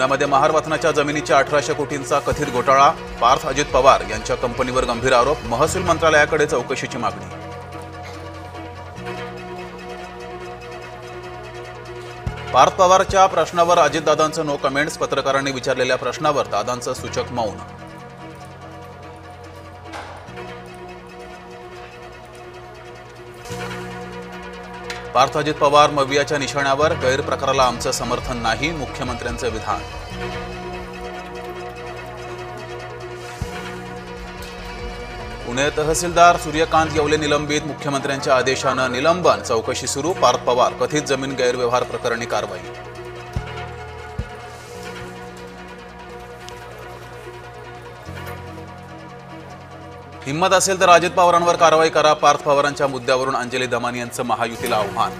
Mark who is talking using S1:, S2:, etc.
S1: पुण्यामध्ये महारत्नाच्या जमिनीच्या 1800 कोटींचा कथित घोटाळा, पार्थ अजित पवार यांच्या कंपनीवर गंभीर आरोप, महसूल मंत्रालयाकडे चौकशीची मागणी. पार्थ पवारच्या प्रश्नावर अजितदादांचं नो कमेंट्स, पत्रकारांनी विचारलेल्या प्रश्नावर दादांचं सूचक मौन. पार्थ अजित पवार मवियाच्या निशाण्यावर, गैरप्रकाराला आमचं समर्थन नाही, मुख्यमंत्र्यांचं विधान. पुणे तहसीलदार सूर्यकांत येवले निलंबित, मुख्यमंत्र्यांच्या आदेशानं निलंबन, चौकशी सुरू. पार्थ पवार कथित जमीन गैरव्यवहार प्रकरणी कारवाई. हिम्मत असेल तर अजित पवारांवर कारवाई करा, पार्थ पवारांच्या मुद्द्यावरून अंजली दमानी यांचं महायुतीला आव्हान.